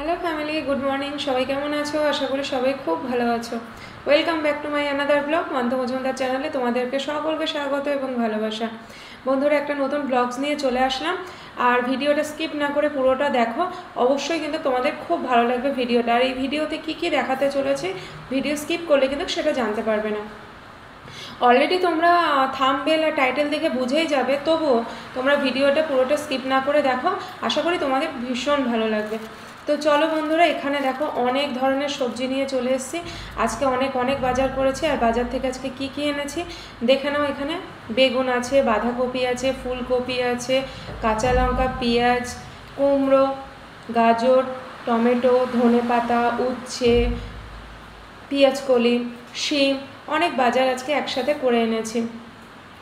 Hello family, good morning. সবাই কেমন আছো? আশা করি সবাই খুব ভালো আছো। Welcome back to my another blog month Majumdar চ্যানেলে। তোমাদেরকে সকলকে স্বাগত এবং ভালোবাসা। বন্ধুরা, একটা নতুন ব্লগস নিয়ে চলে আসলাম। আর ভিডিওটা স্কিপ না করে পুরোটা দেখো, অবশ্যই কিন্তু তোমাদের খুব ভালো লাগবে ভিডিওটা। আর এই ভিডিওতে কী কী দেখাতে চলেছে, ভিডিও স্কিপ করলে কিন্তু সেটা জানতে পারবে না। অলরেডি তোমরা থাম্বনেল আর টাইটেল দেখে বুঝেই যাবে, তবুও তোমরা ভিডিওটা পুরোটা স্কিপ না করে দেখো, আশা করি তোমাদের ভীষণ ভালো লাগবে। তো চলো বন্ধুরা, এখানে দেখো অনেক ধরনের সবজি নিয়ে চলে এসেছি। আজকে অনেক বাজার করেছি। আর বাজার থেকে আজকে কি এনেছি দেখে নাও। এখানে বেগুন আছে, বাঁধাকপি আছে, ফুলকপি আছে, কাঁচা লঙ্কা, পেঁয়াজ, কুমড়ো, গাজর, টমেটো, ধনেপাতা, উচ্ছে, পেঁয়াজকলি, শিম, অনেক বাজার আজকে একসাথে করে এনেছি।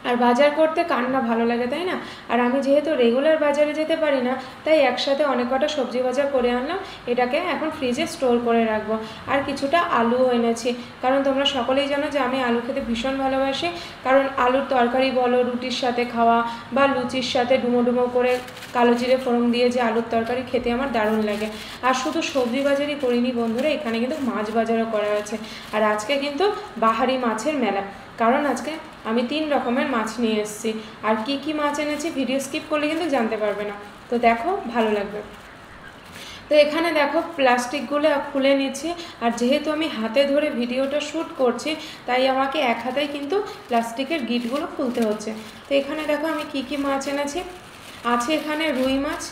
আর বাজার করতে কার না ভালো লাগে, তাই না? আর আমি যেহেতু রেগুলার বাজারে যেতে পারি না, তাই একসাথে অনেক কটা সবজি বাজার করে আনলাম। এটাকে এখন ফ্রিজে স্টোর করে রাখবো। আর কিছুটা আলুও এনেছি, কারণ তোমরা সকলেই জানো যে আমি আলু খেতে ভীষণ ভালোবাসি। কারণ আলুর তরকারি বলো, রুটির সাথে খাওয়া বা লুচির সাথে ডুমো করে কালো জিরে ফোড়ন দিয়ে যে আলুর তরকারি খেতে আমার দারুণ লাগে। আর শুধু সবজি বাজারই করিনি বন্ধুরা, এখানে কিন্তু মাছ বাজারও করা আছে। আর আজকে কিন্তু বাহারি মাছের মেলা, কারণ আজকে আমি 3 রকমের মাছ নিয়ে এসেছি। আর কি কি মাছ এনেছি ভিডিও স্কিপ করলে কিন্তু জানতে পারবে না। তো দেখো, ভালো লাগবে। তো এখানে দেখো প্লাস্টিকগুলো খুলে নিচ্ছি। আর যেহেতু আমি হাতে ধরে ভিডিওটা শ্যুট করছি, তাই আমাকে এক হাতেই কিন্তু প্লাস্টিকের গিটগুলো খুলতে হচ্ছে। তো এখানে দেখো আমি কি কি মাছ এনেছি। আছে এখানে রুই মাছ,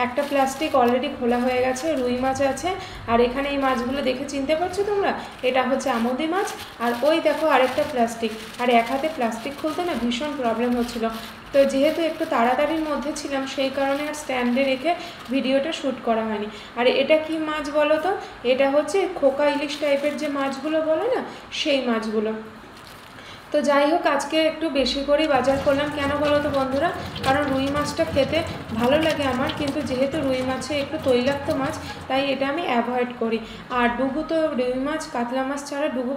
একটা প্লাস্টিক অলরেডি খোলা হয়ে গেছে, রুই মাছ আছে। আর এখানে এই মাছগুলো দেখে চিনতে পারছো তোমরা, এটা হচ্ছে আমুদি মাছ। আর ওই দেখো আরেকটা প্লাস্টিক। আর এক হাতে প্লাস্টিক খুলতে না ভীষণ প্রবলেম হচ্ছিলো। তো যেহেতু একটু তাড়াতাড়ির মধ্যে ছিলাম, সেই কারণে আর স্ট্যান্ডে রেখে ভিডিওটা শ্যুট করা হয়নি। আর এটা কি মাছ বলো তো? এটা হচ্ছে খোকা ইলিশ টাইপের যে মাছগুলো বলে না, সেই মাছগুলো। তো যাই হোক, আজকে একটু বেশি করেই বাজার করলাম। কেন বলো তো বন্ধুরা? কারণ রুই মাছটা খেতে ভালো লাগে আমার, কিন্তু যেহেতু রুই মাছে একটু তৈলাক্ত মাছ, তাই এটা আমি অ্যাভয়েড করি। আর ডুগু তো রুই মাছ কাতলা মাছ ছাড়া ডুগু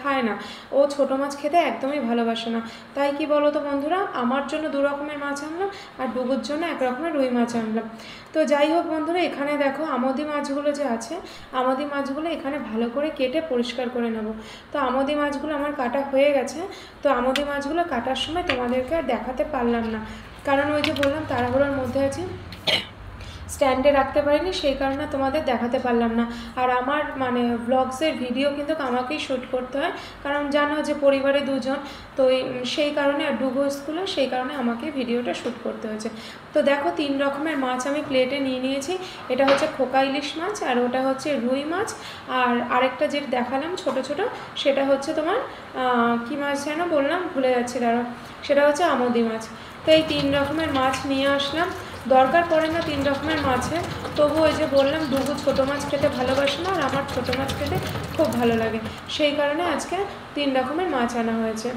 খায় না। ও ছোটো মাছ খেতে একদমই ভালোবাসে না। তাই কি বলো তো বন্ধুরা, আমার জন্য 2 রকমের মাছ আনলাম, আর ডুগুর জন্য 1 রকমের রুই মাছ আনলাম। তো যাই হোক বন্ধুরা, এখানে দেখো আমোদি মাছগুলো যে আছে, আমোদি মাছগুলো এখানে ভালো করে কেটে পরিষ্কার করে নেব। তো আমোদি মাছগুলো আমার কাটা হয়ে গেছে। তো আমোদি মাছগুলো কাটার সময় তোমাদেরকে আর দেখাতে পারলাম না, কারণ ওই যে বললাম তাড়াহুড়োর মধ্যে আছি, স্ট্যান্ডে রাখতে পারিনি, সেই কারণে তোমাদের দেখাতে পারলাম না। আর আমার ব্লগসের ভিডিও কিন্তু আমাকেই শ্যুট করতে হয়, কারণ জানো যে পরিবারে 2 জন। তো সেই কারণে, আর ডুগো স্কুলে, সেই কারণে আমাকে ভিডিওটা শ্যুট করতে হয়েছে। তো দেখো 3 রকমের মাছ আমি প্লেটে নিয়ে নিয়েছি। এটা হচ্ছে খোকা ইলিশ মাছ, আর ওটা হচ্ছে রুই মাছ। আর আরেকটা যেটা দেখালাম ছোট ছোট, সেটা হচ্ছে তোমার কী মাছ যেন বললাম, ভুলে যাচ্ছি, দাঁড়াও। সেটা হচ্ছে আমোদি মাছ। তো এই 3 রকমের মাছ নিয়ে আসলাম। দরকার পড়ে না 3 রকমের মাছে, তবু ওই যে বললাম ডুগু ছোটো মাছ খেতে ভালোবাসে না, আর আমার ছোটো মাছ খেতে খুব ভালো লাগে, সেই কারণে আজকে 3 রকমের মাছ আনা হয়েছে।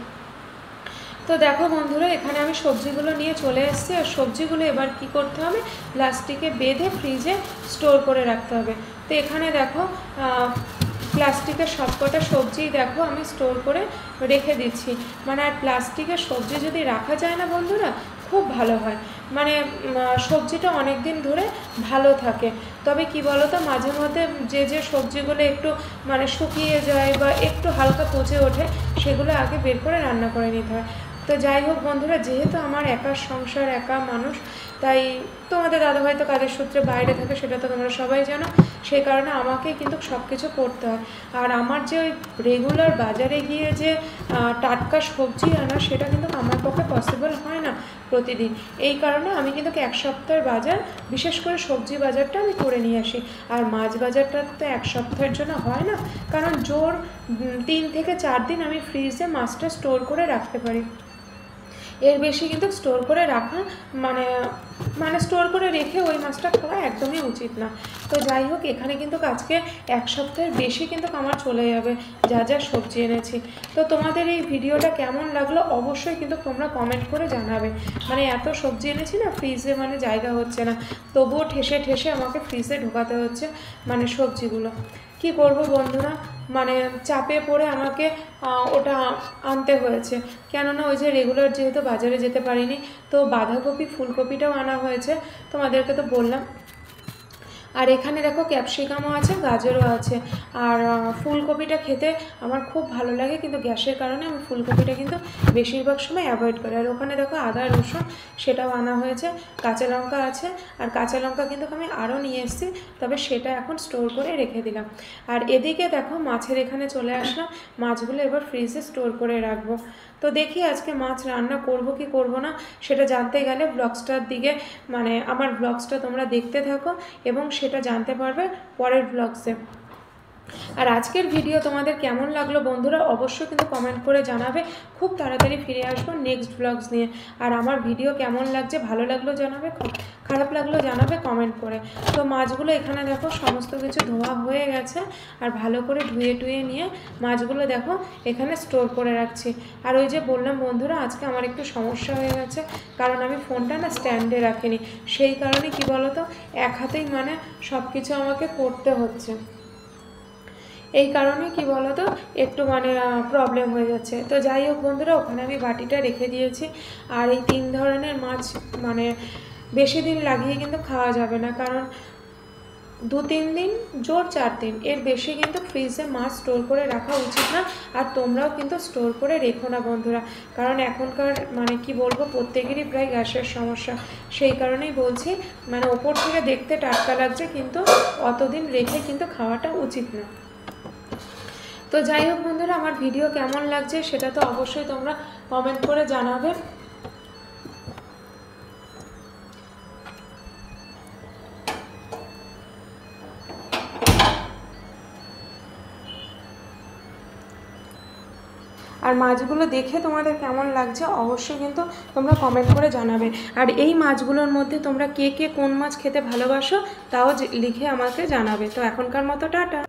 তো দেখো বন্ধুরা, এখানে আমি সবজিগুলো নিয়ে চলে এসেছি। আর সবজিগুলো এবার কি করতে হবে, প্লাস্টিকে বেঁধে ফ্রিজে স্টোর করে রাখতে হবে। তো এখানে দেখো প্লাস্টিকের সবকটা সবজি দেখো আমি স্টোর করে রেখে দিচ্ছি। আর প্লাস্টিকের সবজি যদি রাখা যায় না বন্ধুরা, খুব ভালো হয়। সবজিটা অনেক দিন ধরে ভালো থাকে। তবে কি বলো তো, মাঝে মধ্যে যে সবজিগুলো একটু শুকিয়ে যায় বা একটু হালকা পচে ওঠে, সেগুলো আগে বের করে রান্না করে নিতে হয়। তো যাই হোক বন্ধুরা, যেহেতু আমার একার সংসার, একা মানুষ, তাই তোমাদের দাদা হয়তো কাজের সূত্রে বাইরে থাকে, সেটা তো তোমরা সবাই জানো। সেই কারণে আমাকেই কিন্তু সব কিছু করতে হয়। আর আমার যে ওই রেগুলার বাজারে গিয়ে যে টাটকা সবজি আনা, সেটা কিন্তু আমার পক্ষে পসিবল হয় না প্রতিদিন। এই কারণে আমি কিন্তু 1 সপ্তাহের বাজার, বিশেষ করে সবজি বাজারটা আমি করে নিয়ে আসি। আর মাছ বাজারটা তো 1 সপ্তাহের জন্য হয় না, কারণ জোর 3 থেকে 4 দিন আমি ফ্রিজে মাছটা স্টোর করে রাখতে পারি। এর বেশি কিন্তু স্টোর করে রাখা স্টোর করে রেখে ওই মাছটা খাওয়া একদমই উচিত না। তো যাই হোক, এখানে কিন্তু আজকে 1 সপ্তাহের বেশি কিন্তু আমার চলে যাবে যা যা সবজি এনেছি। তো তোমাদের এই ভিডিওটা কেমন লাগলো অবশ্যই কিন্তু তোমরা কমেন্ট করে জানাবে। এত সবজি এনেছি না, ফ্রিজে জায়গা হচ্ছে না, তবুও ঠেসে ঠেসে আমাকে ফ্রিজে ঢোকাতে হচ্ছে সবজিগুলো। কি করব বন্ধুরা, চাপে পড়ে আমাকে ওটা আনতে হয়েছে। কেননা ওই যে রেগুলার যেহেতু বাজারে যেতে পারিনি, তো বাঁধাকপি ফুলকপিটাও আনা হয়েছে, তোমাদেরকে তো বললাম। আর এখানে দেখো ক্যাপসিকামও আছে, গাজরও আছে। আর ফুলকপিটা খেতে আমার খুব ভালো লাগে, কিন্তু গ্যাসের কারণে আমি ফুলকপিটা কিন্তু বেশিরভাগ সময় অ্যাভয়েড করি। আর ওখানে দেখো আদা রসুন সেটাও আনা হয়েছে, কাঁচা লঙ্কা আছে। আর কাঁচা লঙ্কা কিন্তু আমি আরও নিয়ে এসেছি, তবে সেটা এখন স্টোর করে রেখে দিলাম। আর এদিকে দেখো মাছের এখানে চলে আসলাম, মাছগুলো এবার ফ্রিজে স্টোর করে রাখবো। তো দেখি আজকে মাছ রান্না করব কি করব না সেটা জানতে গেলে ব্লগসটার দিকে মানে আমার ব্লগসটা তোমরা দেখতে থাকো এবং সেটা জানতে পারবে পরের ব্লগসে। আর আজকের ভিডিও তোমাদের কেমন লাগলো বন্ধুরা অবশ্যই কিন্তু কমেন্ট করে জানাবে। খুব তাড়াতাড়ি ফিরে আসবো নেক্সট ব্লগস নিয়ে। আর আমার ভিডিও কেমন লাগছে, ভালো লাগলো জানাবে, খারাপ লাগলো জানাবে কমেন্ট করে। তো মাছগুলো এখানে দেখো সমস্ত কিছু ধোয়া হয়ে গেছে, আর ভালো করে ধুয়ে নিয়ে মাছগুলো দেখো এখানে স্টোর করে রাখছি। আর ওই যে বললাম বন্ধুরা আজকে আমার একটু সমস্যা হয়ে গেছে, কারণ আমি ফোনটা না স্ট্যান্ডে রাখিনি, সেই কারণে কি বলতো এক হাতেই মানে সব কিছু আমাকে করতে হচ্ছে। এই কারণে কি বলতো একটু মানে প্রবলেম হয়ে যাচ্ছে। তো যাই হোক বন্ধুরা, ওখানে আমি বাটিটা রেখে দিয়েছি। আর এই 3 ধরনের মাছ মানে বেশি দিন লাগিয়ে কিন্তু খাওয়া যাবে না, কারণ 2-3 দিন জোর 4 দিন, এর বেশি কিন্তু ফ্রিজে মাছ স্টোর করে রাখা উচিত না। আর তোমরাও কিন্তু স্টোর করে রেখো না বন্ধুরা, কারণ এখনকার মানে কি বলবো প্রত্যেকেরই প্রায় গ্যাসের সমস্যা। সেই কারণেই বলছি, মানে ওপর থেকে দেখতে টাটকা লাগছে, কিন্তু অতদিন রেখে কিন্তু খাওয়াটা উচিত না। তো যাই হোক বন্ধুরা, আমার ভিডিও কেমন লাগছে সেটা তো অবশ্যই তোমরা কমেন্ট করে জানাবে। আর মাছগুলো দেখে তোমাদের কেমন লাগছে অবশ্যই কিন্তু তোমরা কমেন্ট করে জানাবে। আর এই মাছগুলোর মধ্যে তোমরা কে কে কোন মাছ খেতে ভালোবাসো তাও লিখে আমাকে জানাবে। তো এখনকার মতো টাটা।